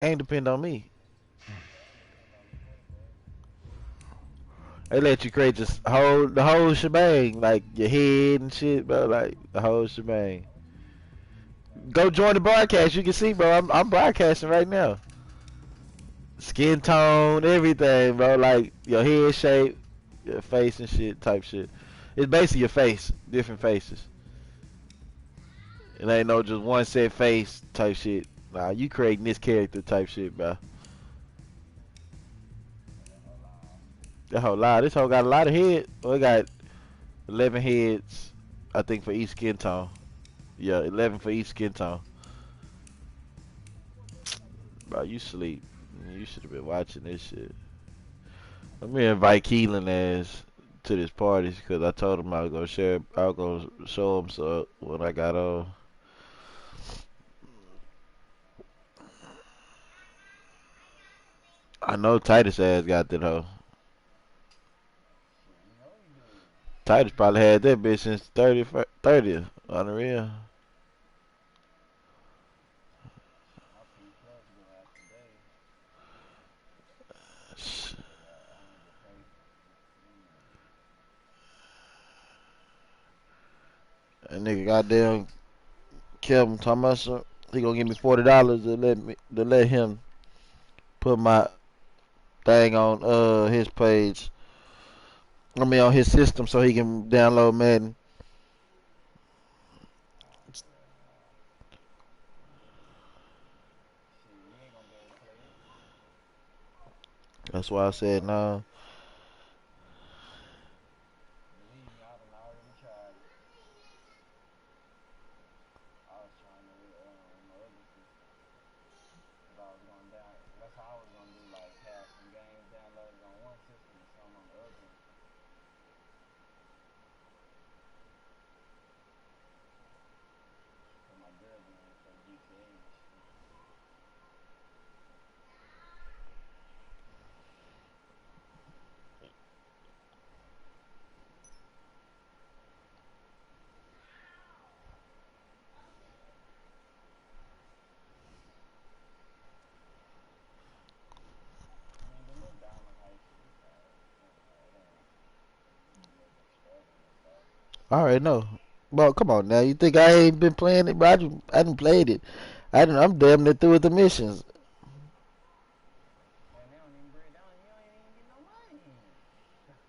Ain't depend on me. They let you create the whole shebang, like your head and shit, bro. Like the whole shebang. Go join the broadcast. You can see, bro. I'm broadcasting right now. Skin tone, everything, bro. Like your head shape, your face and shit, type shit. It's basically your face, different faces. It ain't no just one set face type shit. Nah, you creating this character type shit, bro. That whole lot. This whole got a lot of head. Well, it got 11 heads, I think, for each skin tone. Yeah, 11 for each skin tone. Bro, you sleep. You should have been watching this shit. Let me invite Keelan as to this party because I told him I was gonna share. I was gonna show him so when I got on. I know Titus ass got that hoe. Titus probably had that bitch since 30th on the real. That nigga goddamn Kevin talking about some, he gonna give me $40 to let him put my thing on his page. I mean on his system so he can download Madden. That's why I said no. I already know. Well, come on now. You think I ain't been playing it, bro? I done played it. I'm damn near through with the missions.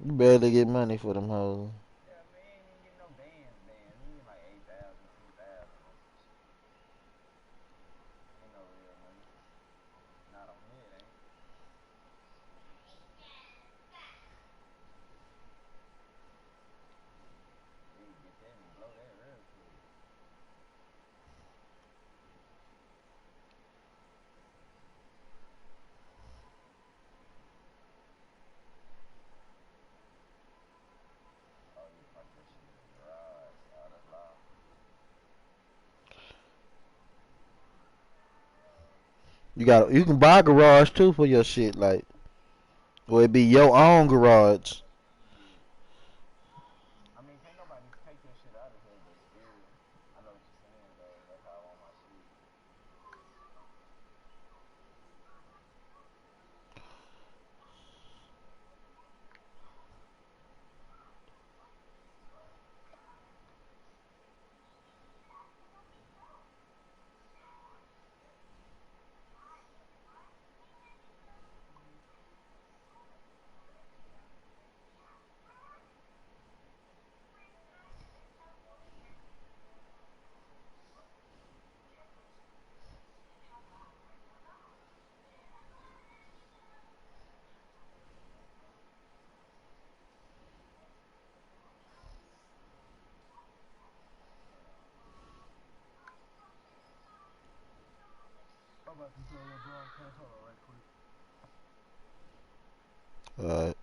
You barely get money for them hoes. You can buy a garage too for your shit, like, or it be your own garage. Alright.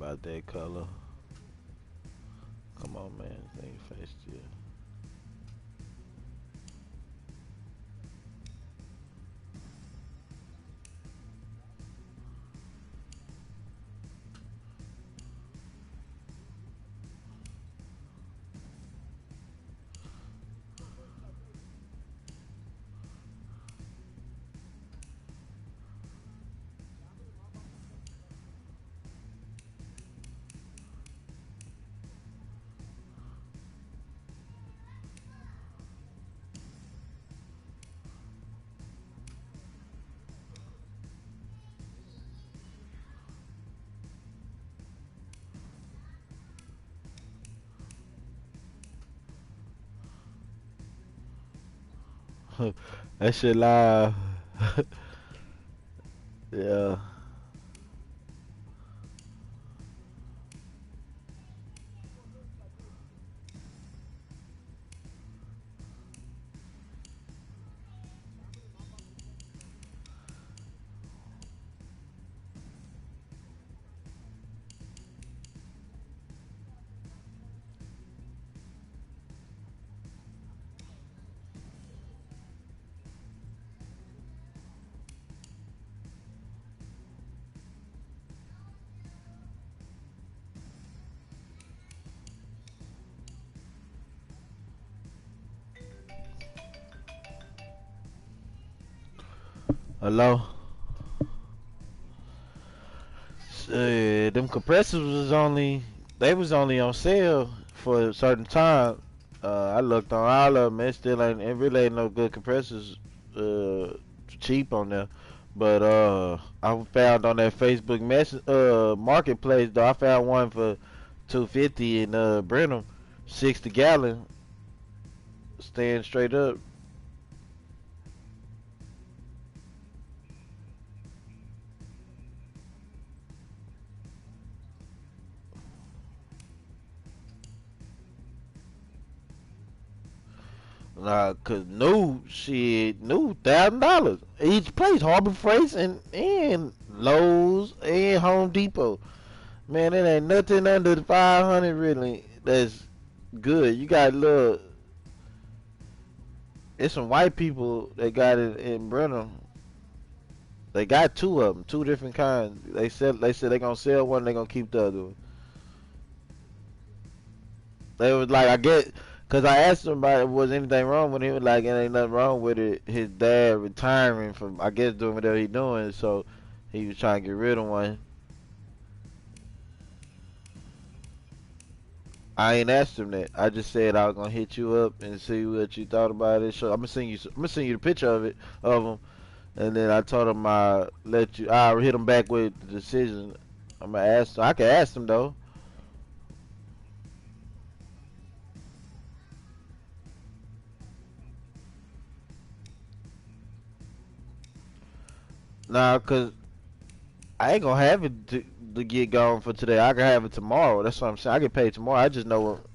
about that color. Come on, man. This ain't face still. That shit live. Yeah. Hello. Them compressors was only they was only on sale for a certain time. I looked on all of them. It still ain't. It really ain't no good compressors. Cheap on there. But I found on that Facebook marketplace though. I found one for 250 in Brenham, 60 gallon, staying straight up. Nah, cause new $1,000 each place, Harbor Freight and Lowe's and Home Depot. Man, it ain't nothing under 500 really. That's good. You got look. It's some white people that got it in Brenham. They got two of them, two different kinds. They said they gonna sell one. They gonna keep the other one. They was like, I get, cause I asked him about it, was anything wrong with it. He was like, it ain't nothing wrong with it. His dad retiring from, I guess, doing whatever he doing, so he was trying to get rid of one. I ain't asked him that. I just said I was gonna hit you up and see what you thought about it. So I'm gonna send you the picture of him, and then I told him I'll hit him back with the decision. I'm gonna ask him. I can ask him though. Nah, cause I ain't gonna have it to get going for today. I can have it tomorrow. That's what I'm saying. I get paid tomorrow. I just know what.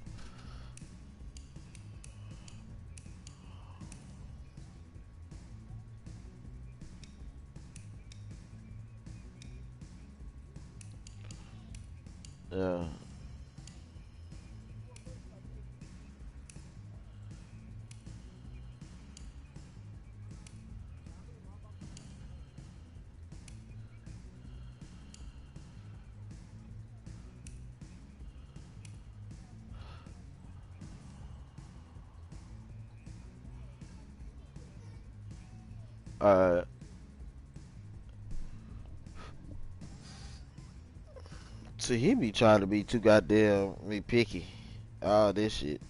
Yeah. Uh. See, he be trying to be too goddamn me picky. All this shit.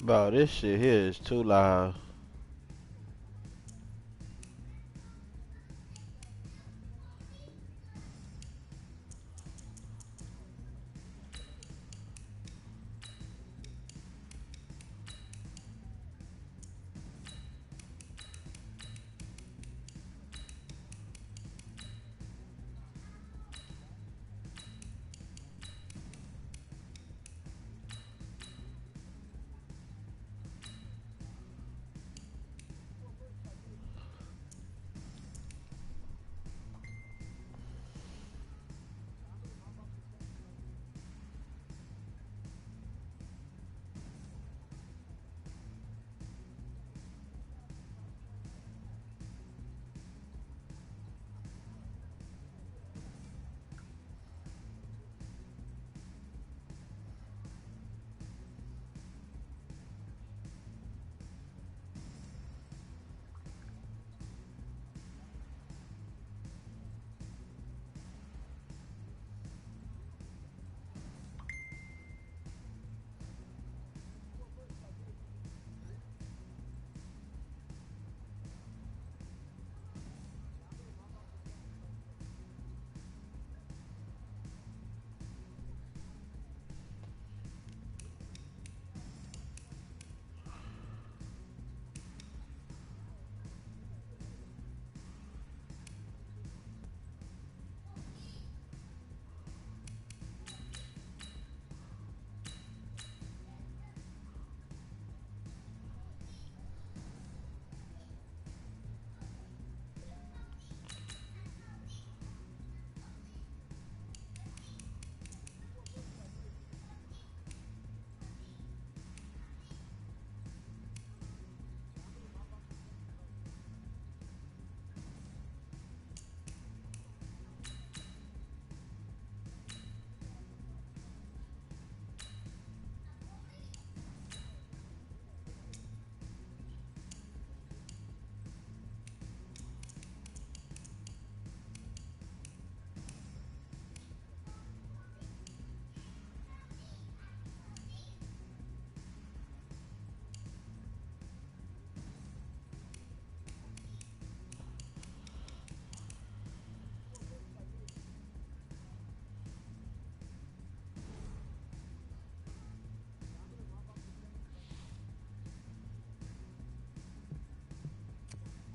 Bro, this shit here is too loud.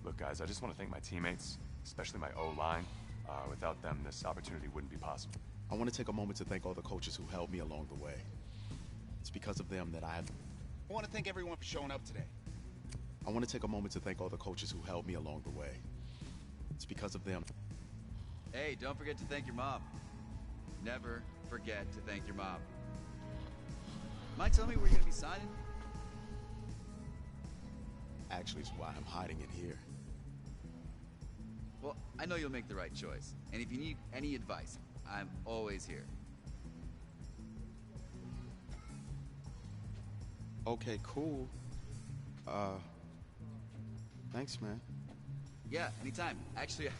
Look, guys, I just want to thank my teammates, especially my O-line. Without them, this opportunity wouldn't be possible. I want to take a moment to thank all the coaches who helped me along the way. It's because of them that I want to thank everyone for showing up today. I want to take a moment to thank all the coaches who helped me along the way. It's because of them. Hey, don't forget to thank your mom. Never forget to thank your mom. Mind telling me where you're gonna be signing? Actually, it's why I'm hiding it here. Well, I know you'll make the right choice. And if you need any advice, I'm always here. Okay, cool. Thanks, man. Yeah, anytime. Actually,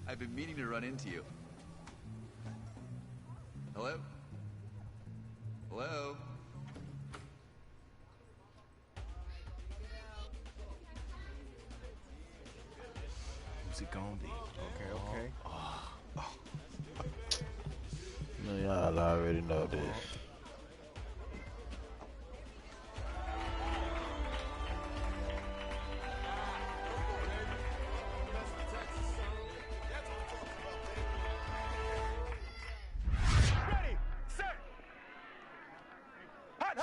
I've been meaning to run into you. Hello? Hello? Who's it gonna be? Okay. No, y'all already know this. Ready, set, hot.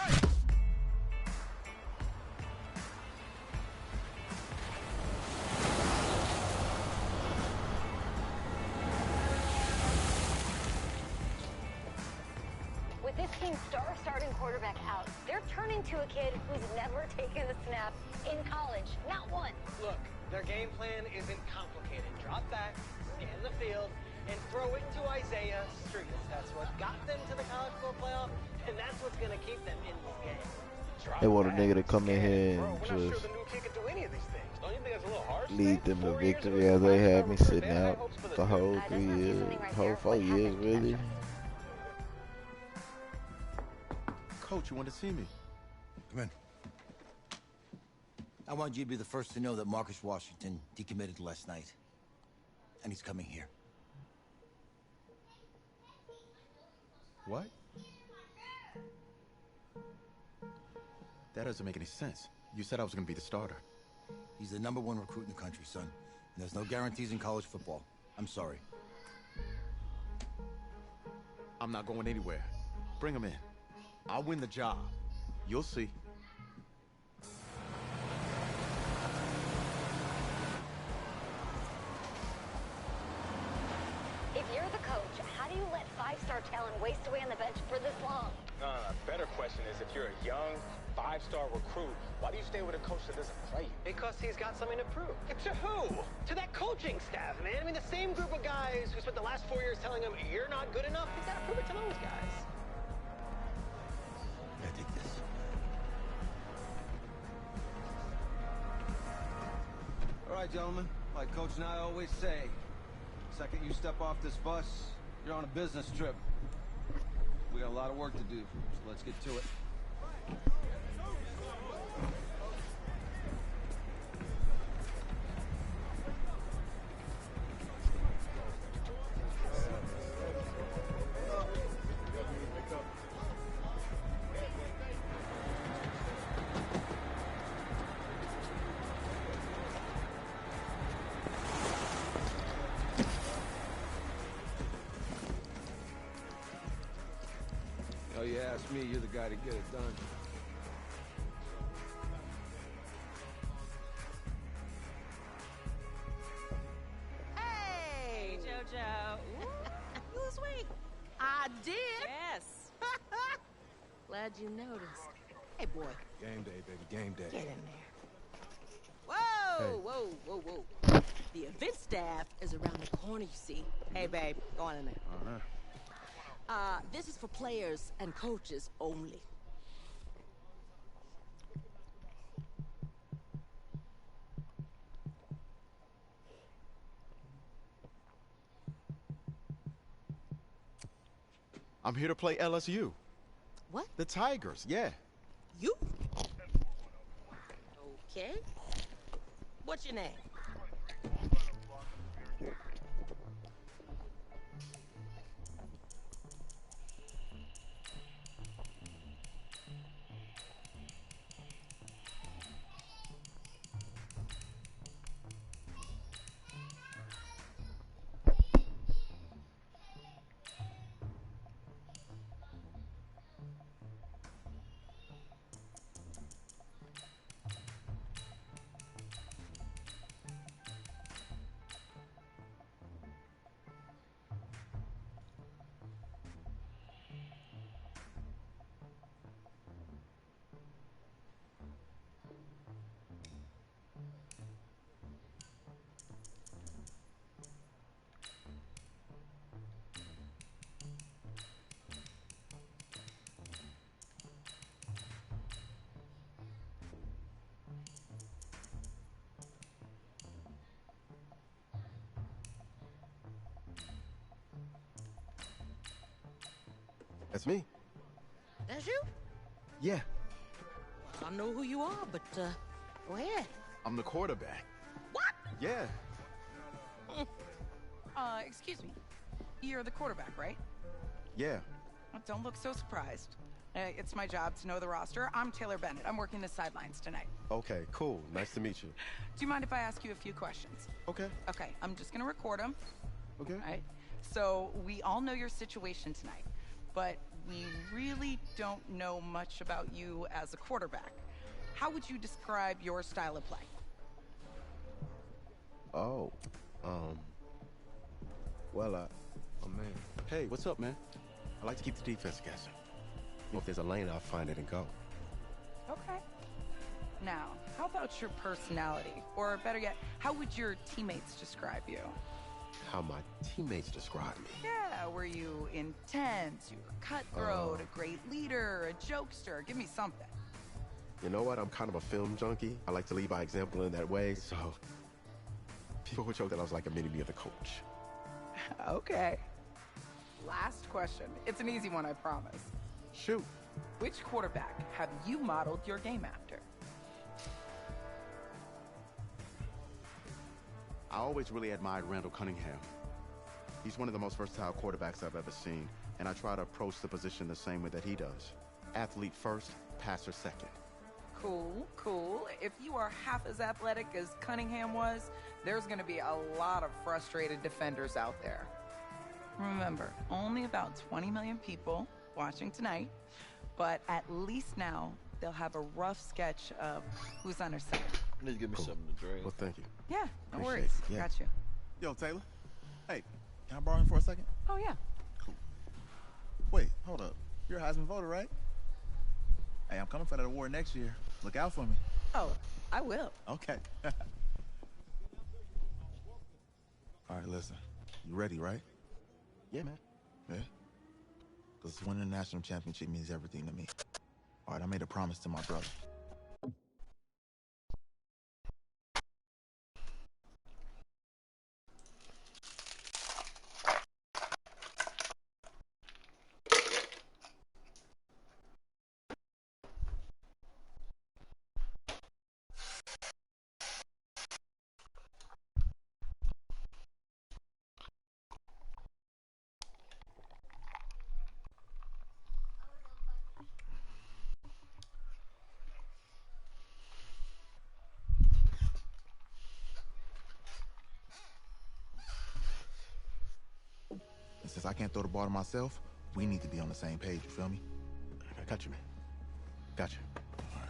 With this team's starting quarterback out, they're turning to a kid who's never taken a snap in college, not one. Look, their game plan isn't complicated. Drop back, scan the field, and throw it to Isaiah Streets. That's what got them to the college football playoff, and that's what's going to keep them in this game. They want a nigga to come in here Bro, and we're not sure just the new kid can do any of these things. Don't you think that's a little harsh? lead them to 4 years victory ago, as they had me for sitting bad out hopes for the whole That's 3 not years, something right whole there. 4 What years happened? really. Coach, you want to see me? Come in. I want you to be the first to know that Marcus Washington decommitted last night. And he's coming here. What? That doesn't make any sense. You said I was gonna be the starter. He's the #1 recruit in the country, son. And there's no guarantees in college football. I'm sorry. I'm not going anywhere. Bring him in. I'll win the job. You'll see. If you're the coach, how do you let 5-star talent waste away on the bench for this long? No, better question is, if you're a young 5-star recruit, why do you stay with a coach that doesn't play you? Because he's got something to prove. To who? To that coaching staff, man. I mean, the same group of guys who spent the last 4 years telling him, you're not good enough, he's got to prove it to those guys. Yeah, take this. All right, gentlemen. Like Coach and I always say, second you step off this bus, you're on a business trip. We got a lot of work to do, so let's get to it. Oh, you ask me, you're the guy to get it done. Hey, JoJo. You was weak. I did. Yes. Glad you noticed. Hey, boy. Game day, baby, game day. Get in there. Whoa, Hey. whoa, whoa, whoa. The event staff is around the corner, you see. Hey, babe, go on in there. All right. This is for players and coaches only. I'm here to play LSU. What? The Tigers, yeah. You? Okay. What's your name? That's me. That's you? Yeah, I don't know who you are, but, go ahead. I'm the quarterback. What? Yeah. Excuse me. You're the quarterback, right? Yeah. Don't look so surprised. It's my job to know the roster. I'm Taylor Bennett. I'm working the sidelines tonight. Okay, cool. Nice to meet you. Do you mind if I ask you a few questions? Okay. Okay, I'm just gonna record them. Okay. All right? So, we all know your situation tonight, but we really don't know much about you as a quarterback. How would you describe your style of play? Oh, well, Oh, man. hey, what's up, man? I like to keep the defense guessing. If there's a lane, I'll find it and go. Okay. Now, how about your personality? Or better yet, how would your teammates describe you? How my teammates describe me. Yeah, were you intense? You were cutthroat, a great leader, a jokester? Give me something. You know what? I'm kind of a film junkie. I like to lead by example in that way, so people would joke that I was like a mini-me of the coach. Okay. Last question. It's an easy one, I promise. Shoot. Which quarterback have you modeled your game after? always really admired Randall Cunningham. He's one of the most versatile quarterbacks I've ever seen, and I try to approach the position the same way that he does. Athlete first, passer second. Cool, cool. If you are half as athletic as Cunningham was, there's going to be a lot of frustrated defenders out there. Remember, only about 20 million people watching tonight, but at least now they'll have a rough sketch of who's under center. Please give me something to drink. Well, thank you. Yeah, no Appreciate worries. it, yeah. Got you. Yo, Taylor. Hey, can I borrow him for a second? Oh, yeah. Wait, hold up. You're a Heisman voter, right? Hey, I'm coming for that award next year. Look out for me. Oh, I will. Okay. All right, listen. You ready, right? Yeah, man. Yeah? Because winning the national championship means everything to me. All right, I made a promise to my brother. And since I can't throw the ball to myself, we need to be on the same page, you feel me? I got you, man. Got you. All right.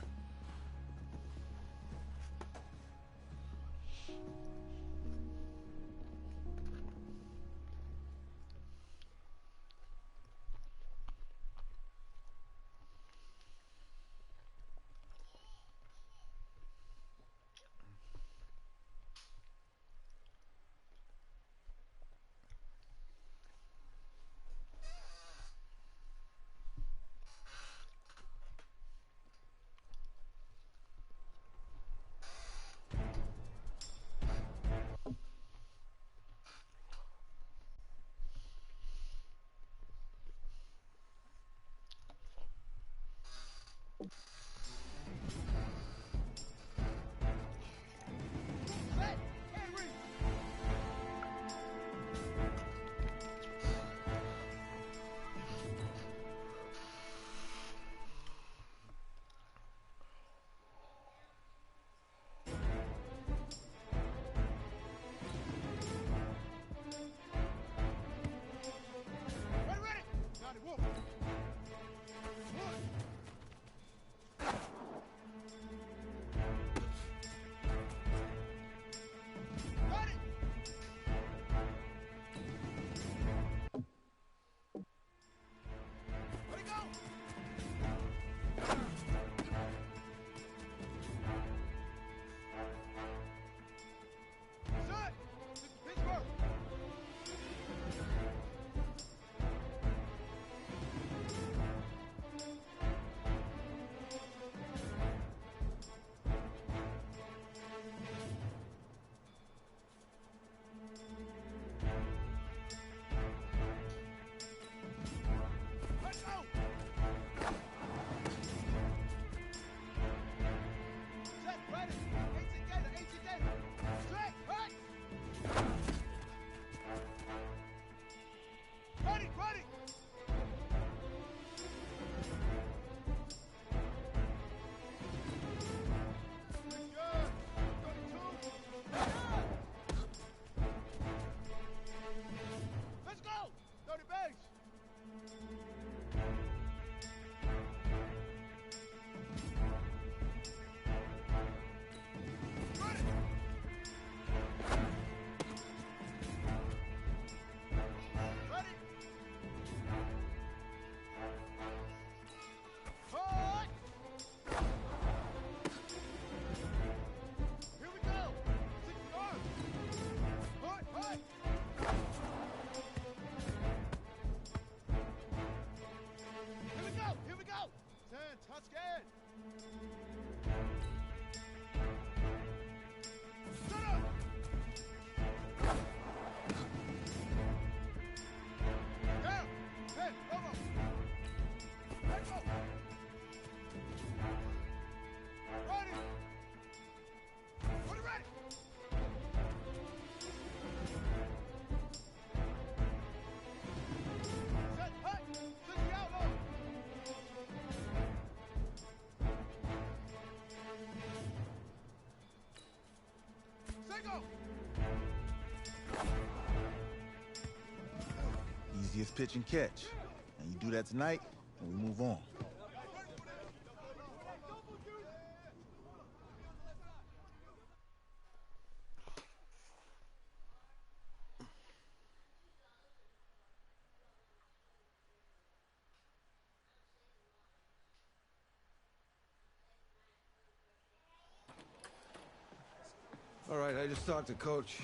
Easiest pitch and catch. And you do that tonight, and we move on. All right, I just talked to Coach.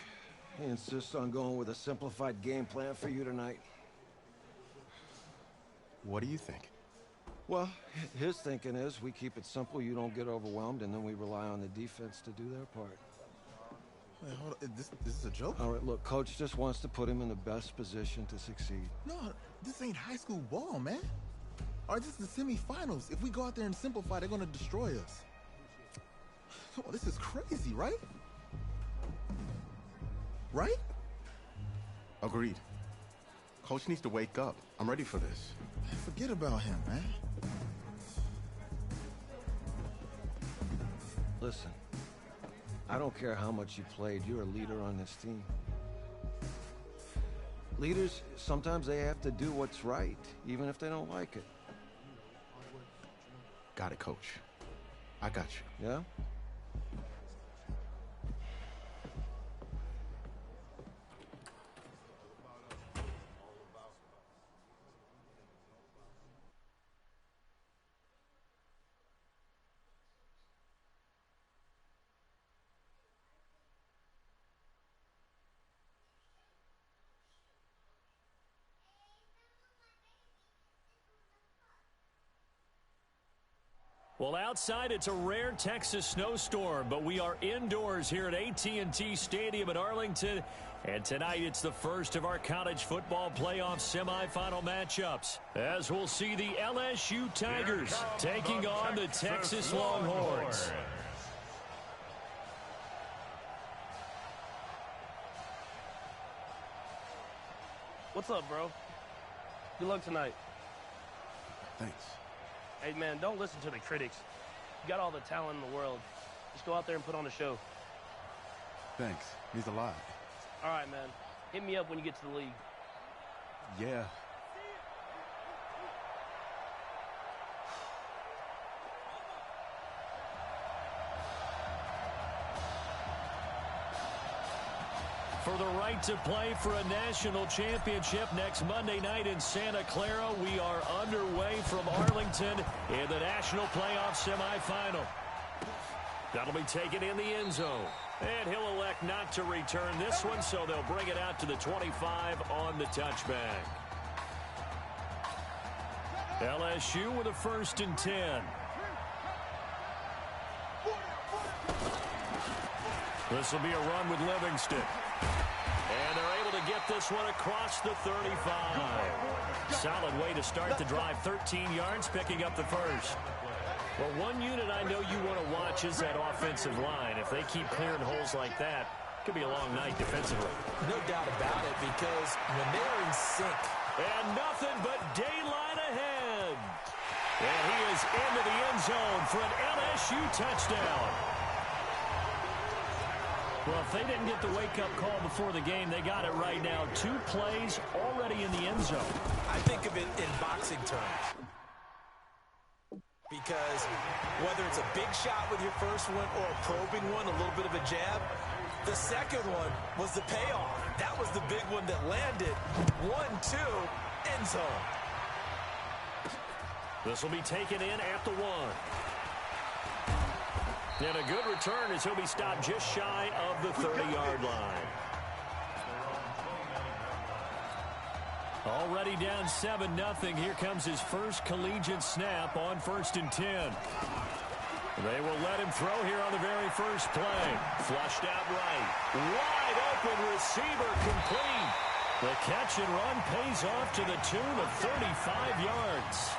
He insists on going with a simplified game plan for you tonight. What do you think? Well, his thinking is we keep it simple, you don't get overwhelmed, and then we rely on the defense to do their part. Wait, hold on. This is a joke? All right, look, Coach just wants to put him in the best position to succeed. No, this ain't high school ball, man. All right, this is the semifinals. If we go out there and simplify, they're going to destroy us. Come on, this is crazy, right? Right? Agreed. Coach needs to wake up. I'm ready for this. Forget about him, man. Listen, I don't care how much you played, you're a leader on this team. Leaders, sometimes they have to do what's right, even if they don't like it. Got it, Coach. I got you. Yeah? Well, outside, it's a rare Texas snowstorm, but we are indoors here at AT&T Stadium in Arlington. And tonight, it's the first of our college football playoff semifinal matchups, as we'll see the LSU Tigers taking on the Texas Longhorns. What's up, bro? Good luck tonight. Thanks. Hey, man, don't listen to the critics. You got all the talent in the world. Just go out there and put on a show. Thanks. Means a lot. All right, man. Hit me up when you get to the league. Yeah. For the right to play for a national championship next Monday night in Santa Clara, we are underway from Arlington in the national playoff semifinal. That'll be taken in the end zone. And he'll elect not to return this one, so they'll bring it out to the 25 on the touchback. LSU with a 1st and 10. This will be a run with Livingston. And they're able to get this one across the 35. Solid way to start the drive. 13 yards, picking up the first. Well, one unit I know you want to watch is that offensive line. If they keep clearing holes like that, it could be a long night defensively. No doubt about it, because when they're in sync. And nothing but daylight ahead. And he is into the end zone for an LSU touchdown. Well, if they didn't get the wake-up call before the game, they got it right now. 2 plays already in the end zone. I think of it in boxing terms. Because whether it's a big shot with your first one or a probing one, a little bit of a jab, the second one was the payoff. That was the big one that landed. 1-2, end zone. This will be taken in at the 1. And a good return as he'll be stopped just shy of the 30-yard line. Already down 7-0. Here comes his first collegiate snap on 1st and 10. They will let him throw here on the very first play. Flushed out right. Wide open receiver complete. The catch and run pays off to the tune of 35 yards.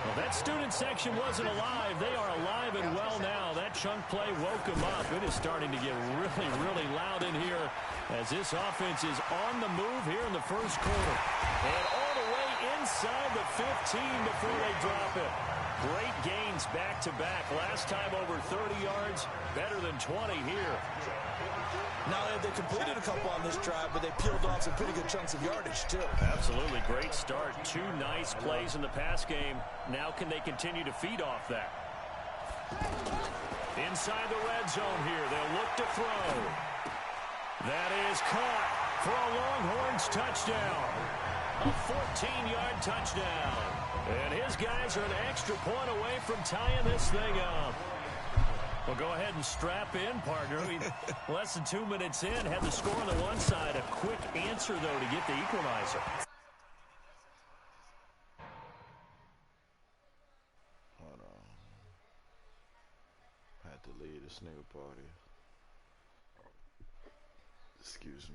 Well, that student section wasn't alive. They are alive and well now. That chunk play woke them up. It is starting to get really, really loud in here as this offense is on the move here in the first quarter. And all the way inside the 15 before they drop it. Great gains back-to-back. Last time over 30 yards, better than 20 here. Now they completed a couple on this drive, but they peeled off some pretty good chunks of yardage, too. Absolutely great start. 2 nice plays in the pass game. Now can they continue to feed off that? Inside the red zone here. They'll look to throw. That is caught for a Longhorns touchdown. A 14-yard touchdown. And his guys are an extra point away from tying this thing up. Well, go ahead and strap in, partner. I mean, less than 2 minutes in, had the score on the one side. A quick answer, though, to get the equalizer. Hold on. Had to leave the snigger party. Excuse me.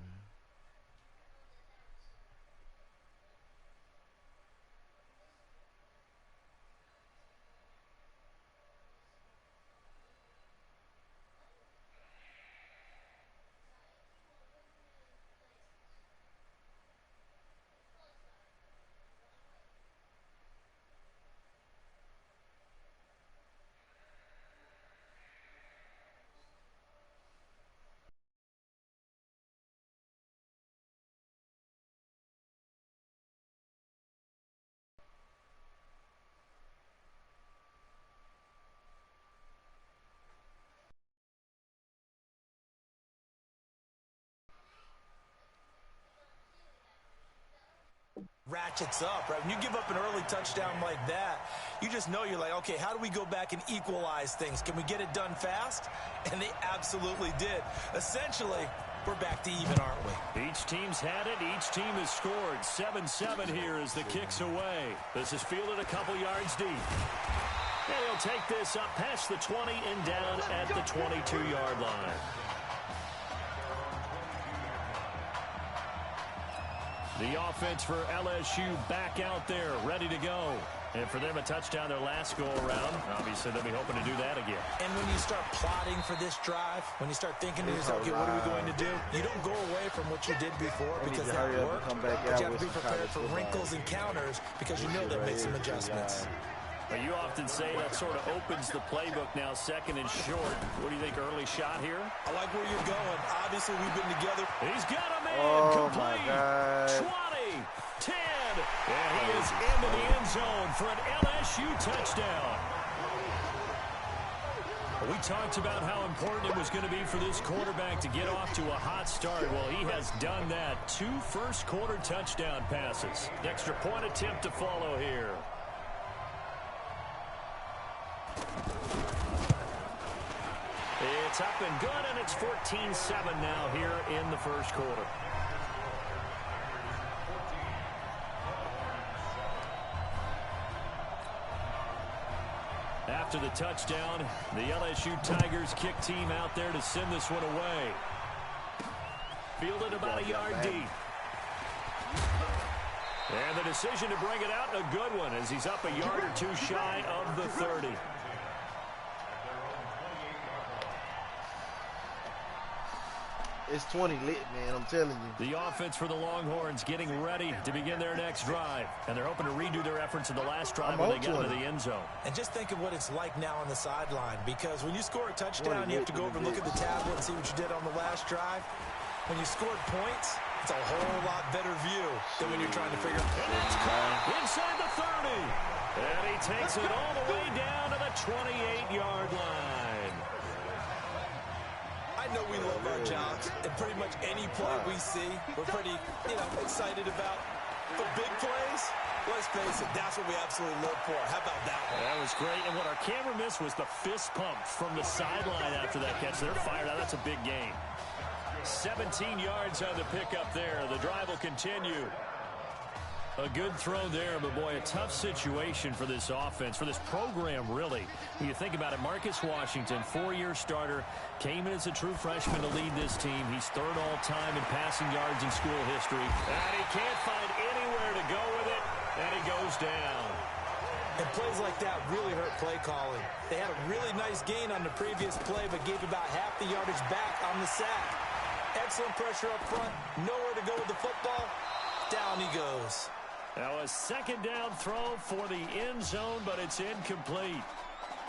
Ratchets up, right? When you give up an early touchdown like that, you just know you're like, okay, how do we go back and equalize things? Can we get it done fast? And they absolutely did. Essentially, we're back to even, aren't we? Each team's had it. Each team has scored. 7-7 here as the kick's away. This is fielded a couple yards deep. And he'll take this up past the 20 and down at the 22-yard line. The offense for LSU back out there, ready to go. And for them, a touchdown their last go-around. Obviously, they'll be hoping to do that again. And when you start plotting for this drive, when you start thinking to yourself, okay, what are we going to do? You don't go away from what you did before because that worked. But you have to be prepared for wrinkles and counters because you know that makes some adjustments. Well, you often say that sort of opens the playbook now, second and short. What do you think, early shot here? I like where you're going. Obviously, we've been together. He's got a man complete. My God. 20, 10, and he is into the end zone for an LSU touchdown. We talked about how important it was going to be for this quarterback to get off to a hot start. Well, he has done that. 2 first-quarter touchdown passes. Extra point attempt to follow here. It's up and good, and it's 14-7 now here in the first quarter. After the touchdown, the LSU Tigers kick team out there to send this one away. Fielded about a yard deep. And the decision to bring it out, a good one, as he's up a yard or 2 shy of the 30. It's 20 lit, man, I'm telling you. The offense for the Longhorns getting ready to begin their next drive. And they're hoping to redo their efforts in the last drive when they got into the end zone. And just think of what it's like now on the sideline, because when you score a touchdown, you have to go over and look at the tablet and see what you did on the last drive. When you scored points, it's a whole lot better view than when you're trying to figure out. And that's caught inside the 30. And he takes it all the way down to the 28-yard line. I know we love our jobs, and pretty much any play we see, we're pretty, excited about. The big plays, let's face it, that's what we absolutely live for. How about that one? That was great, and what our camera missed was the fist pump from the sideline after that catch. They're fired out. That's a big gain. 17 yards on the pickup there. The drive will continue. A good throw there, but boy, a tough situation for this offense, for this program, really. When you think about it, Marcus Washington, 4-year starter, came in as a true freshman to lead this team. He's 3rd all-time in passing yards in school history. And he can't find anywhere to go with it, and he goes down. And plays like that really hurt play calling. They had a really nice gain on the previous play, but gave about half the yardage back on the sack. Excellent pressure up front, nowhere to go with the football. Down he goes. Now a second down throw for the end zone, but it's incomplete.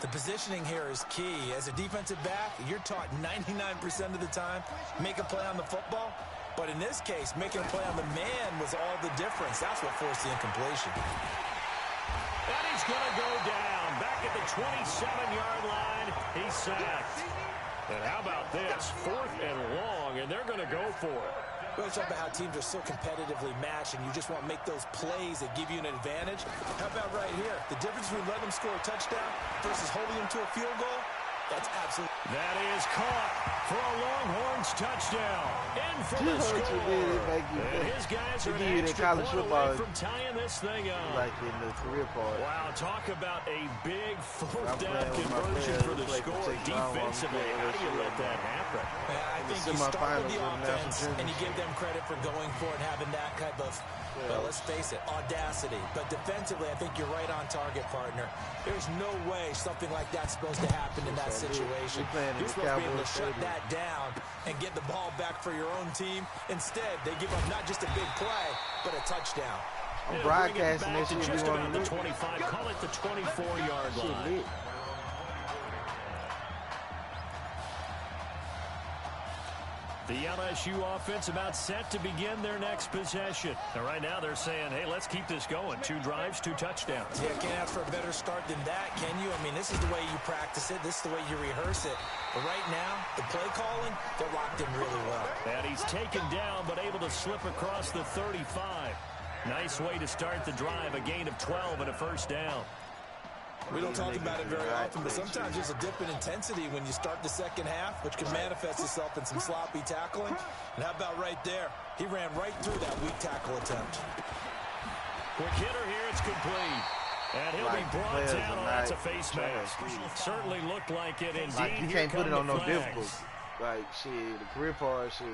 The positioning here is key. As a defensive back, you're taught 99% of the time, make a play on the football. But in this case, making a play on the man was all the difference. That's what forced the incompletion. And he's going to go down. Back at the 27-yard line, he's sacked. And how about this? 4th and long, and they're going to go for it. We always talk about how teams are so competitively matched, and you just want to make those plays that give you an advantage. How about right here? The difference between letting them score a touchdown versus holding them to a field goal? That's absolutely... That is caught for a Longhorns touchdown. In for the score. And his guys are an extra point away from tying this thing up. Like in the career part. Wow, talk about a big 4th down conversion for the score. Defensively, how do you let that happen? I think you start with the offense, and you give them credit for going for it and having that type of, well, let's face it, audacity. But defensively, I think you're right on target, partner. There's no way something like that's supposed to happen in that situation. You're supposed to be able to shut that down and get the ball back for your own team. Instead, they give up not just a big play, but a touchdown. I'm broadcasting this shit. Just about the 25. Call it the 24-yard line. The LSU offense about set to begin their next possession. And right now they're saying, hey, let's keep this going. 2 drives, 2 touchdowns. Yeah, can't ask for a better start than that, can you? I mean, this is the way you practice it. This is the way you rehearse it. But right now, the play calling, they're locked in really well. And he's taken down, but able to slip across the 35. Nice way to start the drive. A gain of 12 and a first down. We don't talk about it very often, but sometimes there's a dip in intensity when you start the second half, which can manifest itself in some sloppy tackling. And how about right there? He ran right through that weak tackle attempt. Quick hitter here, it's complete. And he'll be brought down. Oh, that's a face mask. Certainly looked like it indeed. Like, you can't put it on no difficult. Like, shit, the career part, shit.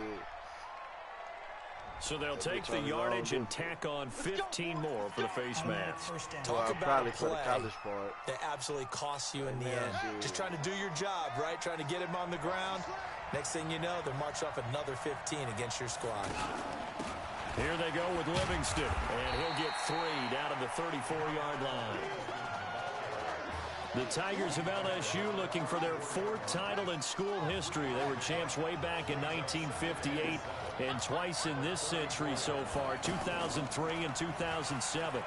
So they'll take the yardage and tack on 15 more for the face mask. Talk about a play that absolutely costs you in the end. Just trying to do your job, right? Trying to get him on the ground. Next thing you know, they'll march off another 15 against your squad. Here they go with Livingston, and he'll get 3 down to the 34-yard line. The Tigers of LSU looking for their 4th title in school history. They were champs way back in 1958 and twice in this century so far, 2003 and 2007.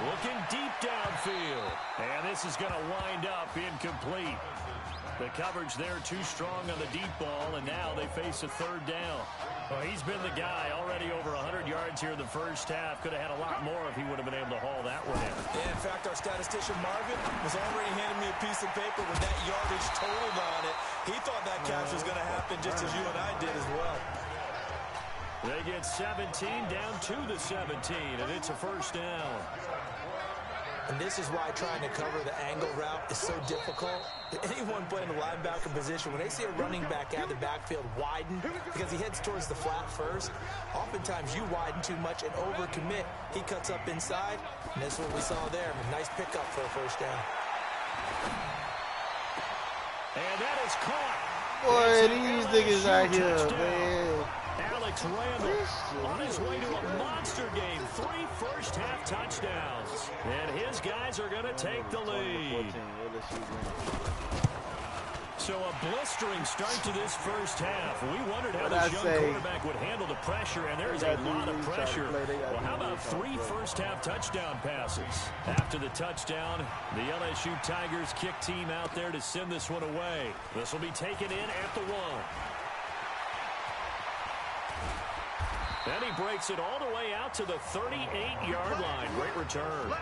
Looking deep downfield, and this is going to wind up incomplete. The coverage there too strong on the deep ball, and now they face a 3rd down. Well, he's been the guy already over 100 yards here in the first half. Could have had a lot more if he would have been able to haul that one in. Yeah, in fact, our statistician Marvin was already handing me a piece of paper with that yardage totaled on it. He thought that catch was going to happen just as you and I did as well. They get 17 down to the 17, and it's a first down. And this is why trying to cover the angle route is so difficult. Anyone playing the linebacker position, when they see a running back out of the backfield widen, because he heads towards the flat first, oftentimes you widen too much and overcommit. He cuts up inside, and that's what we saw there. Nice pickup for a first down. And that is caught. Boy, these niggas out here, man. Alex Randall on his way to a monster game. 3 first-half touchdowns. And his guys are going to take the lead. So a blistering start to this first half. We wondered how this young quarterback would handle the pressure, and there is a lot of pressure. Well, how about 3 first-half touchdown passes? After the touchdown, the LSU Tigers kick team out there to send this one away. This will be taken in at the 1. Then he breaks it all the way out to the 38-yard line. Great return.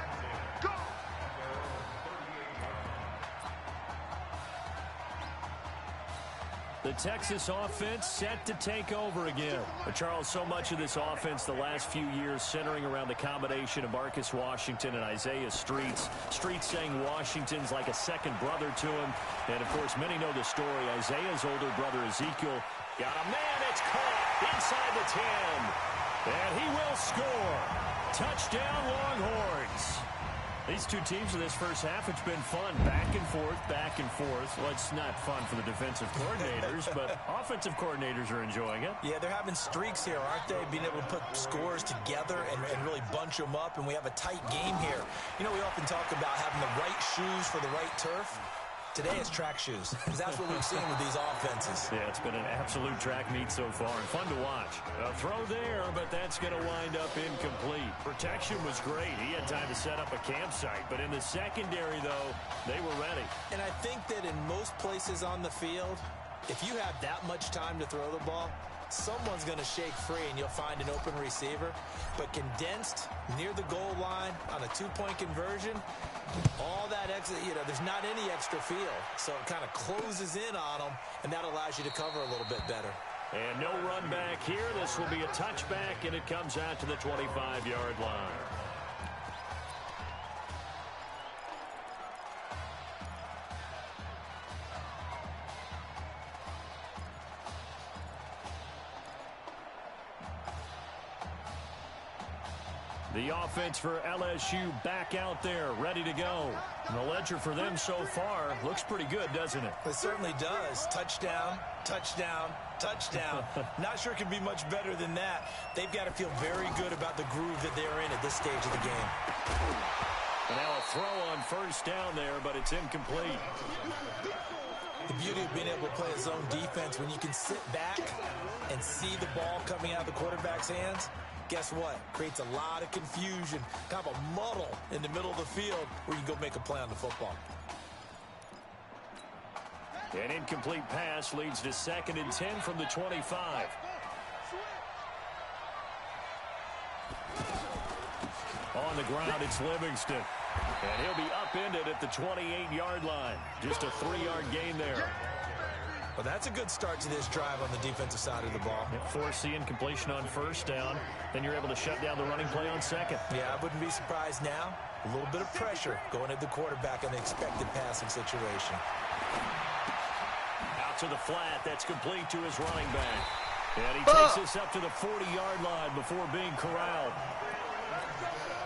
The Texas offense set to take over again. But Charles, so much of this offense the last few years centering around the combination of Marcus Washington and Isaiah Streets. Streets saying Washington's like a second brother to him. And, of course, many know the story. Isaiah's older brother, Ezekiel, got a man. It's caught inside the 10. And he will score. Touchdown, Longhorns. These two teams in this first half, it's been fun. Back and forth, back and forth. Well, it's not fun for the defensive coordinators, but offensive coordinators are enjoying it. Yeah, they're having streaks here, aren't they? Being able to put scores together and really bunch them up, and we have a tight game here. You know, we often talk about having the right shoes for the right turf. Today it's track shoes, because that's what we've seen with these offenses. Yeah, it's been an absolute track meet so far, and fun to watch. A throw there, but that's going to wind up incomplete. Protection was great. He had time to set up a campsite, but in the secondary, though, they were ready. And I think that in most places on the field, if you have that much time to throw the ball, someone's going to shake free and you'll find an open receiver. But condensed near the goal line on a two-point conversion, all that extra, there's not any extra field. So it kind of closes in on them, and that allows you to cover a little bit better. And no run back here. This will be a touchback, and it comes out to the 25-yard line. The offense for LSU back out there, ready to go. And the ledger for them so far looks pretty good, doesn't it? It certainly does. Touchdown, touchdown, touchdown. Not sure it can be much better than that. They've got to feel very good about the groove that they're in at this stage of the game. And now a throw on first down there, but it's incomplete. The beauty of being able to play a zone defense when you can sit back and see the ball coming out of the quarterback's hands. Guess what? Creates a lot of confusion, kind of a muddle in the middle of the field where you go make a play on the football. An incomplete pass leads to 2nd and 10 from the 25. On the ground, it's Livingston. And he'll be upended at the 28-yard line. Just a 3-yard gain there. Well, that's a good start to this drive on the defensive side of the ball. Force the incompletion on first down. Then you're able to shut down the running play on second. Yeah, I wouldn't be surprised now. A little bit of pressure going at the quarterback in the expected passing situation. Out to the flat. That's complete to his running back. And he takes this up to the 40-yard line before being corralled.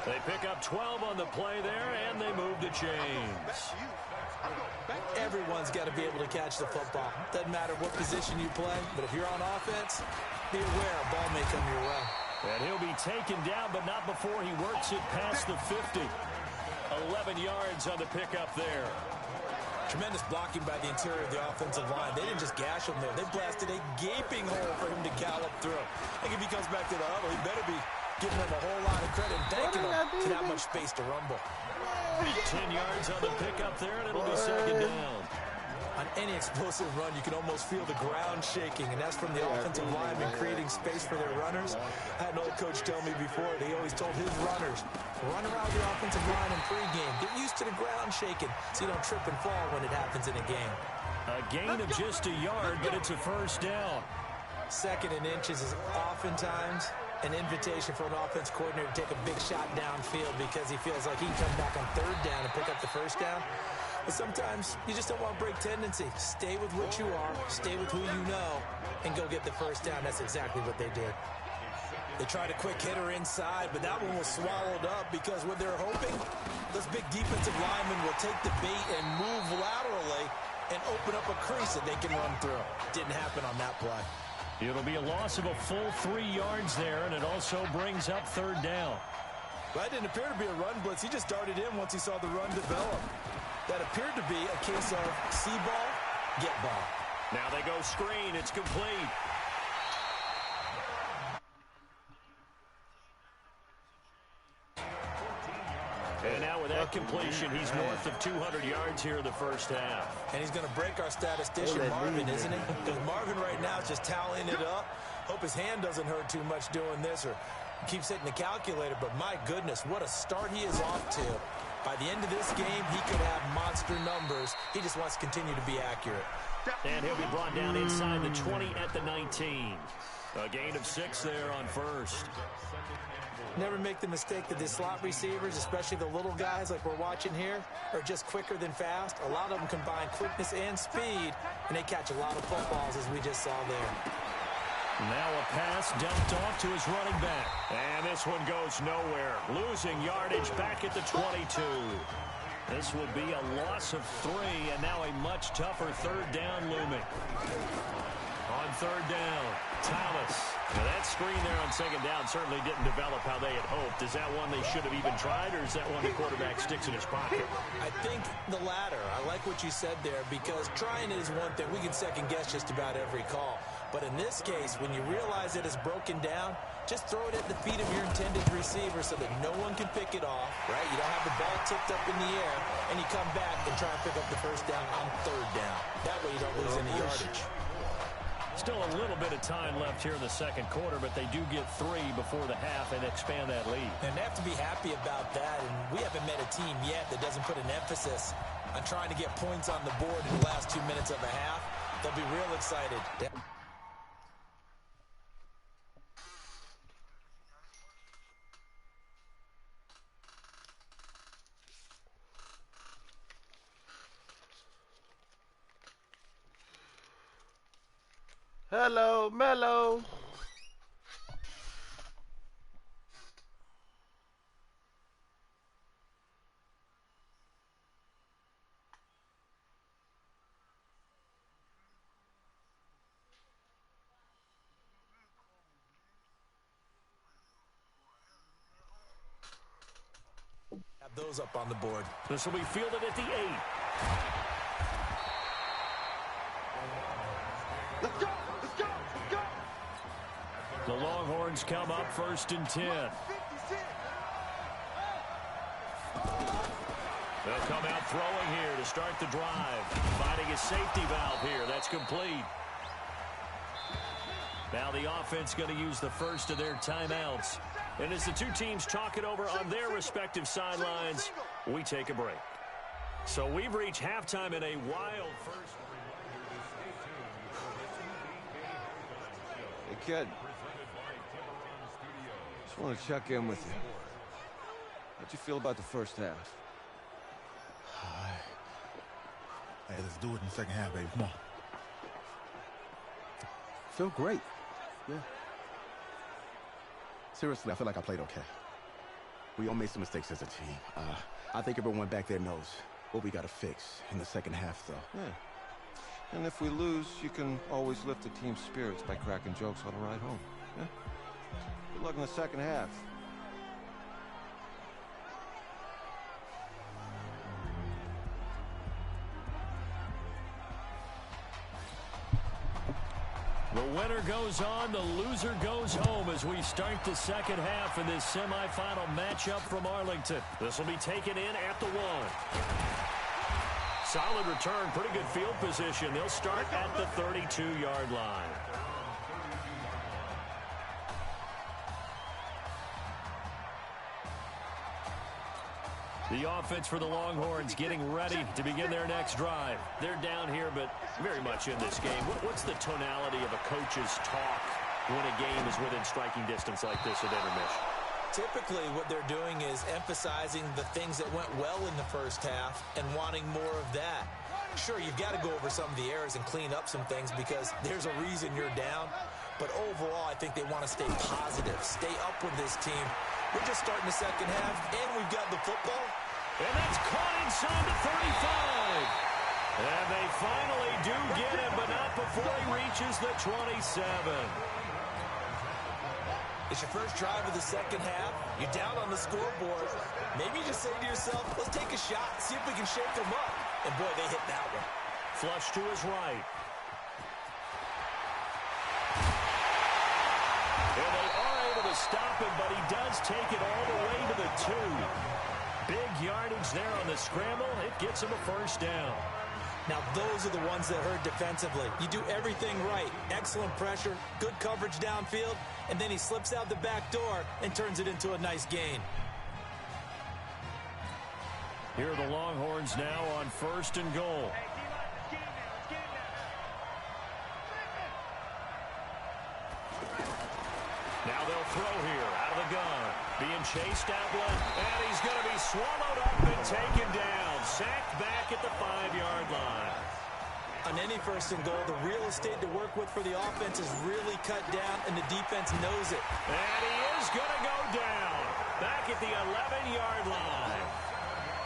They pick up 12 on the play there, and they move the chains. Everyone's got to be able to catch the football. Doesn't matter what position you play, but if you're on offense, be aware a ball may come your way. And he'll be taken down, but not before he works it past the 50. 11 yards on the pickup there. Tremendous blocking by the interior of the offensive line. They didn't just gash him there. They blasted a gaping hole for him to gallop through. I think if he comes back to the huddle, he better be giving them a whole lot of credit and thanking them for that much space to rumble. 10 yards on the pickup there, and it'll be 2nd down. On any explosive run, you can almost feel the ground shaking, and that's from the offensive linemen creating space for their runners. I had an old coach tell me before, he always told his runners, run around the offensive line in pregame. Get used to the ground shaking so you don't trip and fall when it happens in a game. A gain of just a yard, but it's a first down. 2nd and inches is oftentimes an invitation for an offense coordinator to take a big shot downfield because he feels like he can come back on 3rd down and pick up the first down. But sometimes you just don't want to break tendency. Stay with what you are, stay with who you know, and go get the first down. That's exactly what they did. They tried a quick hitter inside, but that one was swallowed up because what they're hoping, those big defensive linemen will take the bait and move laterally and open up a crease that they can run through. Didn't happen on that play. It'll be a loss of a full 3 yards there, and it also brings up 3rd down. That didn't appear to be a run blitz. He just darted in once he saw the run develop. That appeared to be a case of see ball, get ball. Now they go screen. It's complete. And now with that completion, he's north of 200 yards here in the first half. And he's going to break our statistician, Marvin, isn't he? Because Marvin right now is just tallying it up. Hope his hand doesn't hurt too much doing this or keeps hitting the calculator. But my goodness, what a start he is off to. By the end of this game, he could have monster numbers. He just wants to continue to be accurate. And he'll be brought down inside the 20 at the 19. A gain of 6 there on first. Never make the mistake that the slot receivers, especially the little guys like we're watching here, are just quicker than fast. A lot of them combine quickness and speed, and they catch a lot of footballs, as we just saw there. Now a pass dumped off to his running back. And this one goes nowhere. Losing yardage back at the 22. This will be a loss of 3, and now a much tougher third down looming. On third down, Thomas. Now that screen there on second down certainly didn't develop how they had hoped. Is that one they should have even tried, or is that one the quarterback sticks in his pocket? I think the latter. I like what you said there, because trying it is one thing. We can second guess just about every call. But in this case, when you realize it is broken down, just throw it at the feet of your intended receiver so that no one can pick it off, right? You don't have the ball tipped up in the air, and you come back and try and pick up the first down on third down. That way you don't lose any yardage. Still a little bit of time left here in the second quarter, but they do get 3 before the half and expand that lead. And they have to be happy about that, and we haven't met a team yet that doesn't put an emphasis on trying to get points on the board in the last 2 minutes of a half. They'll be real excited. Hello, Mello. Have those up on the board. This will be fielded at the 8. Let's go! Let's go! Let's go! The Longhorns come up 1st and 10. They'll come out throwing here to start the drive. Finding a safety valve here. That's complete. Now the offense going to use the first of their timeouts. And as the two teams talk it over on their respective sidelines, we take a break. So we've reached halftime in a wild first. Hey, kid. Just want to check in with you. How'd you feel about the first half? Hey, let's do it in the second half, baby. Come on. Feel great. Yeah. Seriously, I feel like I played okay. We all made some mistakes as a team. I think everyone back there knows what we got to fix in the second half, though. Yeah. And if we lose, you can always lift the team's spirits by cracking jokes on the ride home. Yeah? Good luck in the second half. The winner goes on, the loser goes home as we start the second half in this semifinal matchup from Arlington. This will be taken in at the 1. Solid return, pretty good field position. They'll start at the 32-yard line. The offense for the Longhorns getting ready to begin their next drive. They're down here, but very much in this game. What's the tonality of a coach's talk when a game is within striking distance like this at intermission? Typically, what they're doing is emphasizing the things that went well in the first half and wanting more of that. Sure, you've got to go over some of the errors and clean up some things because there's a reason you're down. But overall, I think they want to stay positive, stay up with this team. We're just starting the second half, and we've got the football. And that's caught inside the 35. And they finally do get him, but not before he reaches the 27. It's your first drive of the second half. You're down on the scoreboard. Maybe you just say to yourself, let's take a shot, see if we can shake them up. And boy, they hit that one. Flush to his right. And they are able to stop him, but he does take it all the way to the 2. Big yardage there on the scramble. It gets him a first down. Now, those are the ones that hurt defensively. You do everything right. Excellent pressure, good coverage downfield, and then he slips out the back door and turns it into a nice gain. Here are the Longhorns now on 1st and goal. Now they'll throw here out of the gun. Being chased out left, and he's going to be swallowed up and taken down. Sacked back at the 5-yard line. On any first and goal, the real estate to work with for the offense is really cut down, and the defense knows it. And he is going to go down. Back at the 11-yard line.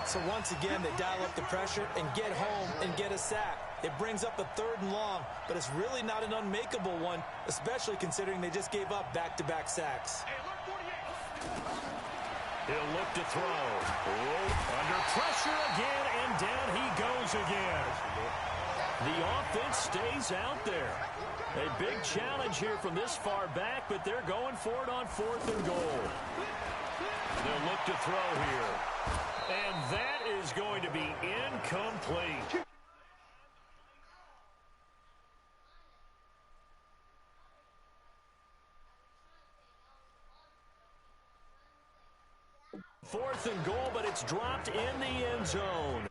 So once again, they dial up the pressure and get home and get a sack. It brings up a 3rd and long, but it's really not an unmakeable one, especially considering they just gave up back-to-back sacks. He'll look to throw. Under pressure again, and down he goes again. The offense stays out there. A big challenge here from this far back, but they're going for it on 4th and goal. They'll look to throw here. And that is going to be incomplete. Fourth and goal, but it's dropped in the end zone.